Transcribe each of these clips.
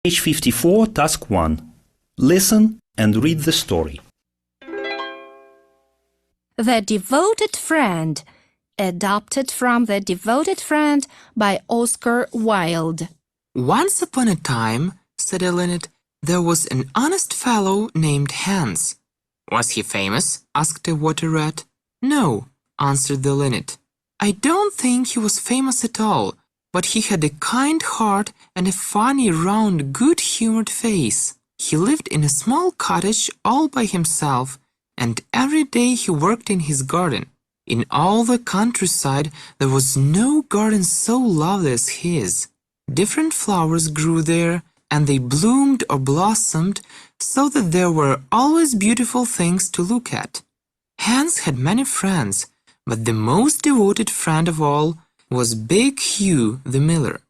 Page 54, Task 1. Listen and read the story. The Devoted Friend, adapted from The Devoted Friend by Oscar Wilde. Once upon a time, said a linnet, there was an honest fellow named Hans. Was he famous? Asked a water rat. No, answered the linnet. I don't think he was famous at all, but he had a kind heart and a funny, round, good-humored face. He lived in a small cottage all by himself, and every day he worked in his garden. In all the countryside there was no garden so lovely as his. Different flowers grew there, and they bloomed or blossomed, so that there were always beautiful things to look at. Hans had many friends, but the most devoted friend of all was Big Hugh the miller.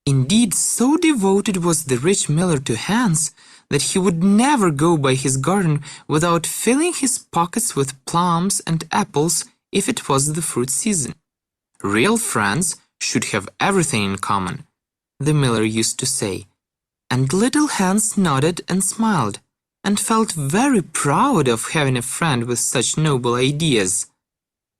Indeed, so devoted was the rich miller to Hans that he would never go by his garden without filling his pockets with plums and apples if it was the fruit season. Real friends should have everything in common, the miller used to say, and little Hans nodded and smiled, and felt very proud of having a friend with such noble ideas.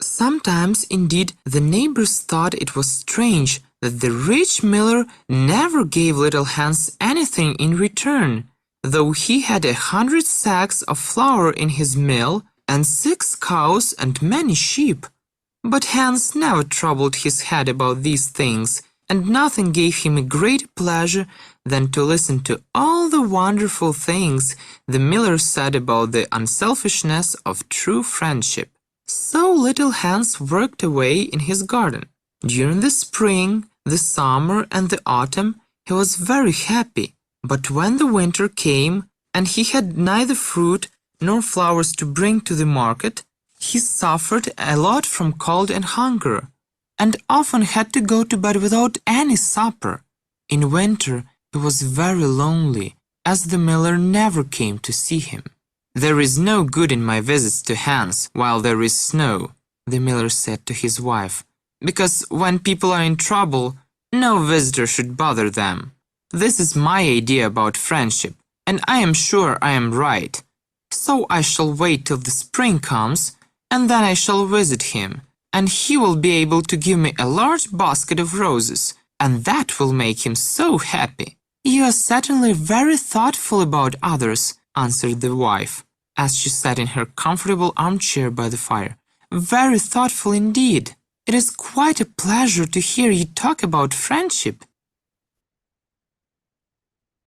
Sometimes, indeed, the neighbors thought it was strange that the rich miller never gave little Hans anything in return, though he had 100 sacks of flour in his mill and 6 cows and many sheep. But Hans never troubled his head about these things, and nothing gave him a greater pleasure than to listen to all the wonderful things the miller said about the unselfishness of true friendship. So little Hans worked away in his garden. During the spring, the summer, and the autumn he was very happy. But when the winter came, and he had neither fruit nor flowers to bring to the market, he suffered a lot from cold and hunger, and often had to go to bed without any supper. In winter he was very lonely, as the miller never came to see him. There is no good in my visits to Hans while there is snow, the miller said to his wife, because when people are in trouble, no visitor should bother them. This is my idea about friendship, and I am sure I am right. So I shall wait till the spring comes, and then I shall visit him, and he will be able to give me a large basket of roses, and that will make him so happy. You are certainly very thoughtful about others, answered the wife, as she sat in her comfortable armchair by the fire. Very thoughtful indeed. It is quite a pleasure to hear you talk about friendship.